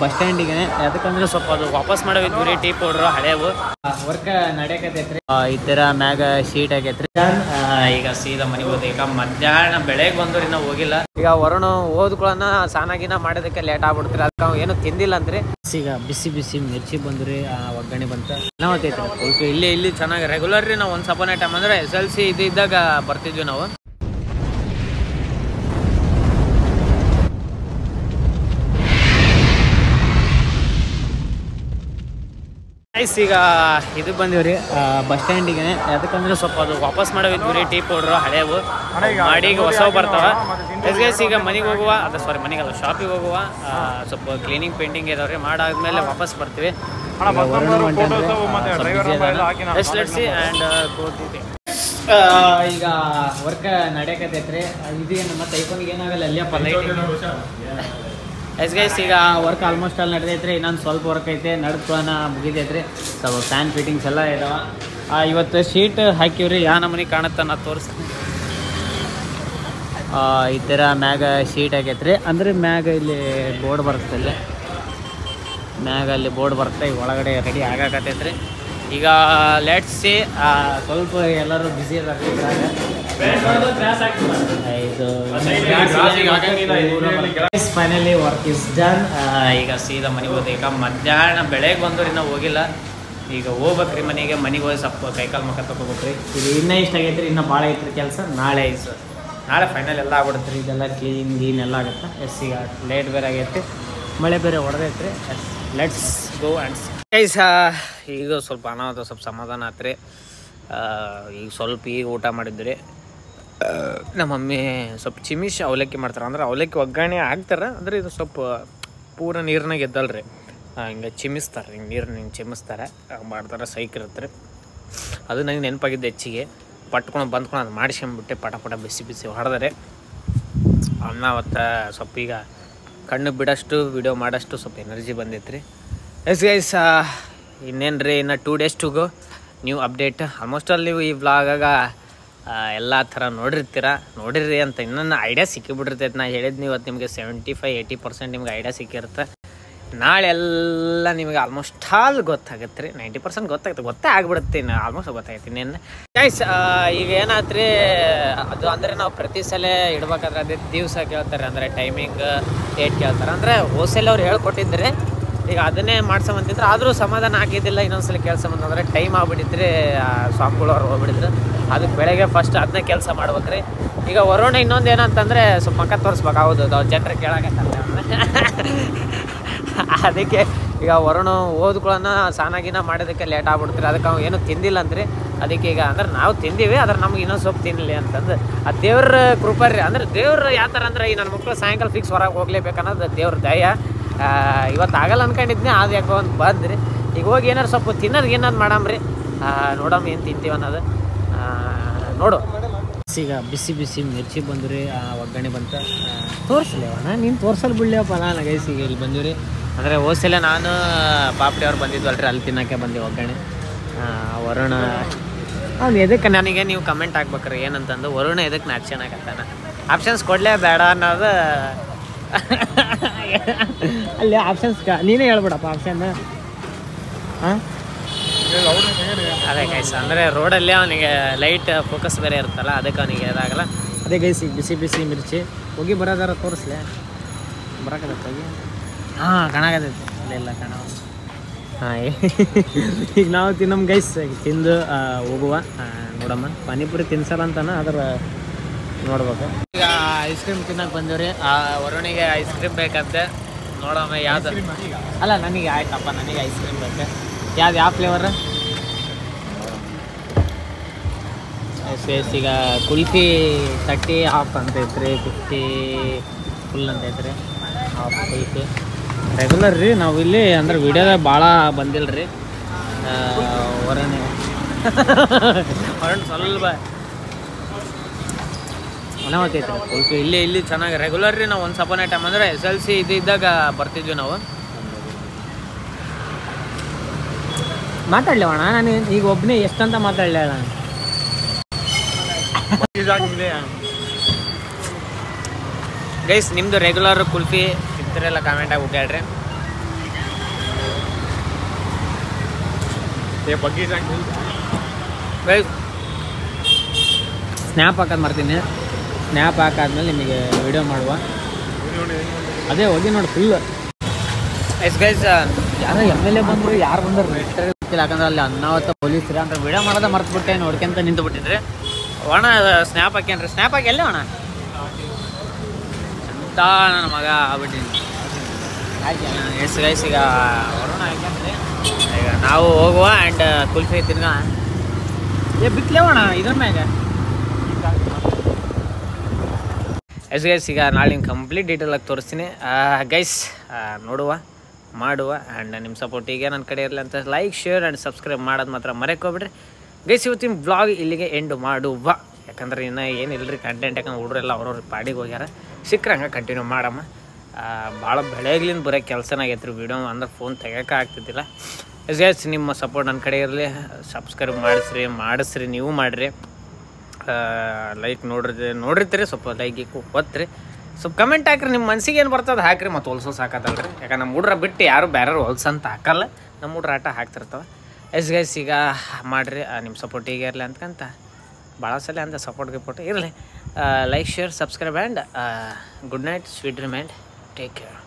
Bus ಸ್ಟ್ಯಾಂಡಿಗೆ ಯಾಕಂದ್ರೆ ಸ್ವಲ್ಪ ಅದು ವಾಪಸ್ ಮಾಡೋವಿದ್ವಿ ರೀ ಟೀ ಪೌಡ್ರು ಹಳೆವು ವರ್ಕ್ ನಡೆಯಕತ್ತೈತ್ರಿ ಈ ಥರ ಮ್ಯಾಗ ಶೀಟ್ ಆಗೈತ್ರಿ ಈಗ ಸೀದಾ ಮನೆಗೆ ಹೋದ ಈಗ ಮಧ್ಯಾಹ್ನ ಬೆಳಗ್ಗೆ ಬಂದ್ರಿ ನಾವು ಹೋಗಿಲ್ಲ ಈಗ ವರುಣ ಓದ್ಕೊಳ್ಳೋಣ ಸಾನಾಗಿನ ಮಾಡೋದಕ್ಕೆ ಲೇಟ್ ಆಗ್ಬಿಡ್ತೀರಿ ಅದಕ್ಕೆ ಏನು ತಿಂದಿಲ್ಲ ಅಂದ್ರಿ ಈಗ ಬಿಸಿ ಬಿಸಿ ಮಿರ್ಚಿ ಬಂದ್ರಿ ಒಗ್ಗರಣೆ ಬಂತ ನಾವತ್ತೈತ್ರಿ ಇಲ್ಲಿ ಚೆನ್ನಾಗಿ ರೆಗ್ಯುಲರ್ ರೀ ನಾವು ಒಂದು ಸಪೋನೆ ಟೈಮ್ ಅಂದ್ರೆ SLC ಇದ್ದಾಗ ಬರ್ತಿದ್ವಿ ನಾವು ಈಗ ಇದು ಬಂದಿವ್ರಿ ಬಸ್ ಸ್ಟ್ಯಾಂಡಿಗೆ ಯಾಕಂದ್ರೆ ಸ್ವಲ್ಪ ಅದು ವಾಪಸ್ ಮಾಡೋವಿದ್ವಿ ರೀ ಟೀ ಪೌಡ್ರು ಹಳೆವು ಮಾಡಿ ಈಗ ಹೊಸವು ಬರ್ತಾವ ಈಗ ಮನೆಗೆ ಹೋಗುವ ಮನೆಗಲ್ಲ ಶಾಪಿಗೆ ಹೋಗುವ ಸ್ವಲ್ಪ ಕ್ಲೀನಿಂಗ್ ಪೇಂಟಿಂಗ್ ಇದಾವ್ರಿ ಮಾಡಾದ್ಮೇಲೆ ವಾಪಸ್ ಬರ್ತೀವಿ ಈಗ ವರ್ಕ್ ನಡೆಯಕತ್ತೈತ್ರಿ ಇದೇನು ಮತ್ತೆ ಐಫೋನ್ಗೆ ಏನಾಗಲ್ಲ ಅಲ್ಲಿಯಪ್ಪ ಗೈಸ್ ಈಗ ವರ್ಕ್ ಆಲ್ಮೋಸ್ಟ್ ಅಲ್ಲಿ ನಡೆದೈತ್ರಿ ಇನ್ನೊಂದು ಸ್ವಲ್ಪ ವರ್ಕ್ ಐತೆ ನಡ್ಕೊಳ್ಳೋಣ ಮುಗಿದೈತ್ರಿ ಸ್ವಲ್ಪ ಫ್ಯಾನ್ ಫಿಟ್ಟಿಂಗ್ಸ್ ಎಲ್ಲ ಇದಾವ ಇವತ್ತು ಶೀಟ್ ಹಾಕಿವ್ರಿ ಯಾವ ನಮೂನಿ ಕಾಣುತ್ತೆ ನಾ ತೋರಿಸ್ತೀನಿ ಈ ಥರ ಮ್ಯಾಗ ಶೀಟ್ ಆಗೈತ್ರಿ ಅಂದ್ರೆ ಮ್ಯಾಗ ಇಲ್ಲಿ ಬೋರ್ಡ್ ಬರ್ತಲ್ಲ ಮ್ಯಾಗ ಅಲ್ಲಿ ಬೋರ್ಡ್ ಬರುತ್ತೆ ಈಗ ಒಳಗಡೆ ರೆಡಿ ಆಗಾಕತ್ತೈತ್ರಿ ಈಗ ಲೆಟ್ಸ್ ಸಿ ಸ್ವಲ್ಪ ಎಲ್ಲರೂ ಬ್ಯುಸಿ ಇದ್ದಾರೆ ಫೈನಲಿ ವರ್ಕ್ ಇಸ್ ಡನ್ ಈಗ ಸೀದಾ ಮನೆಗೆ ಹೋದ ಈಗ ಮಧ್ಯಾಹ್ನ ಬೆಳಗ್ಗೆ ಬಂದ್ರಿ ನಾವು ಹೋಗಿಲ್ಲ ಈಗ ಹೋಗ್ಬೇಕ್ರಿ ಮನೆಗೆ ಹೋಗಿ ಸ್ವಲ್ಪ ಕೈಕಾಲು ಮುಖ ತಗೋಬೇಕ್ರಿ ಇದು ಇನ್ನೂ ಇಷ್ಟ ಆಗೈತ್ರಿ ಇನ್ನೂ ಭಾಳ ಐತ್ರಿ ಕೆಲಸ ನಾಳೆ ಫೈನಲ್ ಎಲ್ಲ ಆಗ್ಬಿಡುತ್ತೆ ರೀ ಇದೆಲ್ಲ ಕ್ಲೀನ್ ಎಲ್ಲ ಆಗುತ್ತೆ ಈಗ ಲೇಟ್ ಬೇರೆ ಆಗೈತಿ ಮಳೆ ಬೇರೆ ಹೊಡೆದೈತ್ರಿ ಲೆಟ್ಸ್ ಗೋ ಆ್ಯಂಡ್ ಗೈಸ್ ಈಗ ಸ್ವಲ್ಪ ಅನಾಹುತ ಸ್ವಲ್ಪ ಸಮಾಧಾನ ಆತ್ರಿ ಈಗ ಸ್ವಲ್ಪ ಈಗ ಊಟ ಮಾಡಿದ್ರಿ ನಮ್ಮ ಮಮ್ಮಿ ಸ್ವಲ್ಪ ಚಿಮಿಶ್ ಅವಲಕ್ಕಿ ಮಾಡ್ತಾರೆ ಅಂದ್ರೆ ಅವಲಕ್ಕಿ ಒಗ್ಗರಣೆ ಹಾಕ್ತಾರೆ ಅಂದ್ರೆ ಇದು ಸ್ವಲ್ಪ ಪೂರ ನೀರಿನಾಗ ಎದ್ದಲ್ರಿ ಹಿಂಗೆ ಚಿಮಿಸ್ತಾರೆ ಹಿಂಗೆ ನೀರನ್ನ ಹಿಂಗೆ ಚಿಮಿಸ್ತಾರೆ ಮಾಡ್ತಾರೆ ಸೈಕಿರುತ್ತೆ ರೀ ಅದು ನನಗೆ ನೆನಪಾಗಿದ್ದು ಹೆಚ್ಚಿಗೆ ಪಟ್ಕೊಂಡು ಬಂದ್ಕೊಂಡು ಅದು ಮಾಡಿಸ್ಕೊಂಬಿಟ್ಟೆ ಪಟ ಬಿಸಿ ಹೊಡೆದರೆ ಅನ್ನ ಅವತ್ತು ಸ್ವಲ್ಪ ಈಗ ಕಣ್ಣು ಬಿಡೋಷ್ಟು ವಿಡಿಯೋ ಮಾಡೋಷ್ಟು ಸ್ವಲ್ಪ ಎನರ್ಜಿ ಬಂದೈತ್ರಿ ಗೈಸ್ ಇನ್ನೇನು ರೀ ಇನ್ನು 2 days to go new update almost ಅಲ್ಲಿ ನೀವು ಈ ವ್ಲಾಗಾಗ ಎಲ್ಲ ಥರ ನೋಡಿರಿ ಅಂತ ಇನ್ನೊಂದು ಐಡಿಯಾ ಸಿಕ್ಕಿಬಿಟ್ಟಿರ್ತೈತೆ ನಾ ಹೇಳಿದ್ನಿ ಇವತ್ತು ನಿಮಗೆ 75-80% ನಿಮ್ಗೆ ಐಡಿಯಾ ಸಿಕ್ಕಿರುತ್ತೆ ನಾಳೆ ಎಲ್ಲ ನಿಮಗೆ ಆಲ್ಮೋಸ್ಟ್ ಆಲ್ ಗೊತ್ತಾಗತ್ತೆ ರೀ 90% ಗೊತ್ತೇ ಆಗ್ಬಿಡುತ್ತೆ ಇನ್ನು ಆಲ್ಮೋಸ್ಟ್ ಗೊತ್ತಾಗತ್ತೆ ಇನ್ನೇನು ಗೈಸ್ ಈಗ ಏನಾತ್ರಿ ಅದು ಅಂದರೆ ನಾವು ಪ್ರತಿ ಸಲ ಇಡ್ಬೇಕಾದ್ರೆ ಅದೇ ದಿವಸ ಕೇಳ್ತಾರೆ ಅಂದರೆ ಟೈಮಿಂಗ್ ಡೇಟ್ ಕೇಳ್ತಾರೆ ಅಂದರೆ ಹೋಸೆಲ್ ಅವ್ರು ಹೇಳ್ಕೊಟ್ಟಿದ್ರೆ ಈಗ ಅದನ್ನೇ ಮಾಡ್ಸೋಂತಿದ್ರೆ ಆದರೂ ಸಮಾಧಾನ ಆಗಿದ್ದಿಲ್ಲ ಇನ್ನೊಂದ್ಸಲ ಕೆಲಸ ಬಂದಂದ್ರೆ ಟೈಮ್ ಆಗ್ಬಿಟ್ಟಿದ್ರಿ ಸ್ವಾಮಿಗಳು ಅವ್ರು ಹೋಗ್ಬಿಟ್ಟಿದ್ರು ಅದಕ್ಕೆ ಬೆಳಗ್ಗೆ ಫಸ್ಟ್ ಅದನ್ನೇ ಕೆಲಸ ಮಾಡ್ಬೇಕ್ರಿ ಈಗ ವರುಣ ಇನ್ನೊಂದು ಏನಂತಂದರೆ ಸ್ವಲ್ಪ ಮಕ್ಕ ತೋರಿಸ್ಬೇಕು ಹೌದು ಜನರಿಗೆ ಕೇಳಾಕತ್ತಂದ್ರೆ ಅದಕ್ಕೆ ಈಗ ವರುಣ ಓದ್ಕೊಳ್ಳೋಣ ಸಾನಾಗಿನ ಮಾಡೋದಕ್ಕೆ ಲೇಟ್ ಆಗ್ಬಿಡ್ತೀರಿ ಅದಕ್ಕೆ ಅವ್ನು ಏನೂ ತಿಂದಿಲ್ಲ ಅಂದ್ರಿ ಅದಕ್ಕೆ ಈಗ ಅಂದ್ರೆ ನಾವು ತಿಂದೀವಿ ಆದ್ರೆ ನಮ್ಗೆ ಇನ್ನೊಂದು ಸ್ವಲ್ಪ ತಿನ್ನಲಿ ಅಂತಂದು ಆ ದೇವ್ರ ಕೃಪರಿ ಅಂದ್ರೆ ದೇವ್ರು ಯಾವ ಥರ ಅಂದ್ರೆ ಈ ನನ್ನ ಮಕ್ಕಳು ಸಾಯಂಕಾಲ ಫಿಕ್ಸ್ ಹೊರಗೆ ಹೋಗ್ಲೇಬೇಕು ಅನ್ನೋದು ದೇವ್ರ ದಯ ಇವತ್ತು ಆಗಲ್ಲ ಅನ್ಕೊಂಡಿದ್ನಿ ಅದು ಯಾಕೋ ಒಂದು ಬಂದ್ರಿ ಈಗ ಹೋಗಿ ಏನಾರು ಸ್ವಲ್ಪ ತಿನ್ನೋದು ಏನಾದ್ರು ಮಾಡಮ್ರಿ ನೋಡಮ್ಮ ಏನು ತಿಂತೀವಿ ಅನ್ನೋದು ನೋಡು ಈಗ ಬಿಸಿ ಮಿರ್ಚಿ ಬಂದ್ರಿ ಒಗ್ಗರಣೆ ಬಂತ ತೋರಿಸಲಿ ಅಣ್ಣ ನೀನು ತೋರ್ಸಲ್ ಬಿಡ್ಲಿಯಪ್ಪ ನಾನು ಗೈಸ್ ಈಗ ಇಲ್ಲಿ ಬಂದಿವ್ರಿ ಅಂದರೆ ಹೋದ್ಸಲ ನಾನು ಪಾಪಡಿ ಅವ್ರು ಬಂದಿದ್ವಲ್ರಿ ಅಲ್ಲಿ ತಿನ್ನೋಕ್ಕೆ ಬಂದೀವಿ ಒಗ್ಗರಣೆ ವರುಣ ಅವ್ನು ಎದಕ್ಕೆ ನನಗೆ ನೀವು ಕಮೆಂಟ್ ಹಾಕ್ಬೇಕ್ರಿ ಏನಂತಂದು ವರುಣ ಎದಕ್ಕೆ ಆ್ಯಕ್ಷನ್ ಆಗತ್ತಾನ ಆಪ್ಷನ್ಸ್ ಕೊಡಲೇ ಬೇಡ ಅನ್ನೋದು ಅಲ್ಲಿ ಆಪ್ಷನ್ಸ್ ನೀನೇ ಹೇಳ್ಬಿಡಪ್ಪ ಆಪ್ಷನ್ ಹಾಂ ಅದೇ ಗೈಸ್ ಅಂದರೆ ರೋಡಲ್ಲಿ ಅವನಿಗೆ ಲೈಟ್ ಫೋಕಸ್ ಬೇರೆ ಇರುತ್ತಲ್ಲ ಅದಕ್ಕೆ ಅವನಿಗೆ ಇದಾಗಲ್ಲ ಅದೇ ಗೈಸ್ ಈಗ ಬಿಸಿ ಮಿರ್ಚಿ ಹೋಗಿ ಬರೋದಾರ ತೋರಿಸ್ಲೆ ಬರೋಕತ್ತೈತೆ ಹೋಗಿ ಹಾಂ ಕಾಣಾಕತ್ತೈತೆ ಅಲ್ಲೆಲ್ಲ ಕಾಣ ಹಾಂ ಈಗ ನಾವು ತಿನ್ನಮ್ಮ ಗೈಸ್ ತಿಂದು ಹೋಗುವ ನೋಡಮ್ಮ ಪಾನಿಪುರಿ ತಿನ್ಸಲ್ಲ ಅಂತಾನ ಅದ್ರ ನೋಡ್ಬೇಕು ಈಗ ಐಸ್ ಕ್ರೀಮ್ ತಿನ್ನಕ್ಕೆ ಬಂದಿವ್ರಿ ವರುಣಿಗೆ ಐಸ್ ಕ್ರೀಮ್ ಬೇಕಂತೆ ನೋಡಮ್ಮ ಯಾವ್ದು ಅಲ್ಲ ನನಗೆ ಆಯ್ತಪ್ಪ ನನಗೆ ಐಸ್ ಕ್ರೀಮ್ ಬೇಕು ಯಾವ ಫ್ಲೇವರ್ ಈಗ ಕುಲ್ಫಿ 30 ಹಾಫ್ ಅಂತ ಐತ್ರಿ 50 ಫುಲ್ ಅಂತ ಐತ್ರಿ ಹಾಫ್ ಕುಲ್ಫಿ ರೆಗ್ಯುಲರ್ ರೀ ನಾವು ಇಲ್ಲಿ ಅಂದ್ರೆ ವಿಡಿಯೋದಾಗ ಭಾಳ ಬಂದಿಲ್ಲ ರೀ ವರುಣ ಸ್ವಲ್ಪ ಅನಾವತ್ತೈತ್ರಿ ಕುಲ್ಫಿ ಇಲ್ಲಿ ಚೆನ್ನಾಗಿ ರೆಗ್ಯುಲರ್ ರೀ ನಾವು ಒಂದು ಸಪೋನೆ ಟೈಮ್ ಅಂದರೆ SLC ಇದ್ದಾಗ ಬರ್ತಿದ್ವಿ ನಾವು ಮಾತಾಡಲಿ ಅಣ್ಣ ನಾನು ಈಗ ಒಬ್ಬನೇ ಎಷ್ಟಂತ ಮಾತಾಡಲಿ ಅಣ್ಣ ಗೈಸ್ ನಿಮ್ಮದು ರೆಗ್ಯುಲರ್ ಕುಲ್ಫಿ ಇದ್ದರೆಲ್ಲ ಕಾಮೆಂಟಾಗಿ ಹುಡ್ಯಾಡ್ರಿ ಸ್ನ್ಯಾಪ್ ಹಾಕೋದು ಮಾಡ್ತೀನಿ. ಸ್ನ್ಯಾಪ್ ಹಾಕಾದ್ಮೇಲೆ ನಿಮಗೆ ವಿಡಿಯೋ ಮಾಡುವ. ಅದೇ ಹೋಗಿ ನೋಡಿ ಫುಲ್ ಗೈಸ್. ಯಾರೋ MLA ಬಂದರು, ಯಾರು ಬಂದರು ಗೊತ್ತಿಲ್ಲ. ಯಾಕಂದ್ರೆ ಅಲ್ಲಿ ಅನ್ನಾವತ್ತ ಪೊಲೀಸರ ಅಂತ ವಿಡಿಯೋ ಮಾಡೋದ ಮರ್ತ್ಬಿಟ್ಟೆ, ನೋಡ್ಕೊಂತ ನಿಂತು ಬಿಟ್ಟಿದ್ರಿ. ಒಣ ಸ್ನ್ಯಾಪ್ ಹಾಕ್ಯಾನ್ರಿ. ಸ್ನ್ಯಾಪ್ ಹಾಕಿ ಎಲ್ಲ ಅಣ್ಣ ಅಂತ ನನ್ನ ಮಗ ಆಗ್ಬಿಟ್ಟಿನಿ. ಆಯ್ತು ಎಷ್ಟು ಗೈಸ್, ಈಗ ವರುಣ ಹಾಕ್ಯಾನ್ರಿ. ಈಗ ನಾವು ಹೋಗುವ ಆ್ಯಂಡ್ ಕುಲ್ಫಿ ತಿರ್ಗ ಬಿಟ್ಲೇವಣ ಇದ್ರ ಮ್ಯಾಗ ಗೈಸ್. ಈಗ ನಾಳೆ ಕಂಪ್ಲೀಟ್ ಡೀಟೇಲಾಗಿ ತೋರಿಸ್ತೀನಿ ಗೈಸ್. ನೋಡುವ, ಮಾಡುವ ಆ್ಯಂಡ್ ನಿಮ್ಮ ಸಪೋರ್ಟ್ ಈಗ ನನ್ನ ಕಡೆ ಇರಲಿ ಅಂತ ಲೈಕ್, ಶೇರ್ ಆ್ಯಂಡ್ ಸಬ್ಸ್ಕ್ರೈಬ್ ಮಾಡೋದು ಮಾತ್ರ ಮರೆಕೋಬಿಡ್ರಿ ಗೈಸ್. ಇವತ್ತಿನ ವ್ಲಾಗ್ ಇಲ್ಲಿಗೆ ಎಂಡ್ ಮಾಡುವ. ಯಾಕಂದ್ರೆ ಇನ್ನು ಏನಿಲ್ಲರಿ ಕಂಟೆಂಟ್, ಯಾಕಂದ್ರೆ ಹುಡುಗರೆಲ್ಲ ಅವ್ರವ್ರ ಪಾಡಿಗೆ ಹೋಗ್ಯಾರ. ಸಿಕ್ಕರಂಗೆ ಕಂಟಿನ್ಯೂ ಮಾಡಮ್ಮ. ಭಾಳ ಬೆಳಗ್ಲಿಂದ ಬರೋ ಕೆಲಸನಾಗೈತ್ರಿ. ವೀಡಿಯೋ ಅಂದ್ರೆ ಫೋನ್ ತೆಗೋಕೆ ಆಗ್ತಿದ್ದಿಲ್ಲ. ಗೈಸ್ ನಿಮ್ಮ ಸಪೋರ್ಟ್ ನನ್ನ ಕಡೆ ಇರಲಿ. ಸಬ್ಸ್ಕ್ರೈಬ್ ಮಾಡಿಸ್ರಿ ನೀವು ಮಾಡಿರಿ. ಲೈಕ್ ನೋಡಿರ್ತೀರಿ, ಸ್ವಲ್ಪ ಲೈಕ್ ಒತ್ತಿರಿ, ಸ್ವಲ್ಪ ಕಮೆಂಟ್ ಹಾಕ್ರಿ. ನಿಮ್ಮ ಮನ್ಸಿಗೆ ಏನು ಬರ್ತದೆ ಹಾಕ್ರಿ. ಮತ್ತು ಹೊಲ್ಸೋ ಸಾಕತ್ತಲ್ರಿ. ಯಾಕಂದ್ರೆ ನಮ್ಮ ಹುಡ್ರ ಬಿಟ್ಟು ಯಾರು ಬೇರೆ ಹೊಲ್ಸಂತ ಹಾಕಲ್ಲ. ನಮ್ಮ ಹುಡ್ರ ಆಟ ಹಾಕ್ತಿರ್ತಾವೆ. ಗೈಸ್ ಈಗ ಮಾಡಿರಿ. ನಿಮ್ಮ ಸಪೋರ್ಟ್ ಹೀಗೆ ಇರಲಿ ಅಂತಕಂತ ಭಾಳ ಸಲ ಅಂತ ಸಪೋರ್ಟ್ ಇರಲಿ. Like, share, subscribe and good night, sweet dream and take care.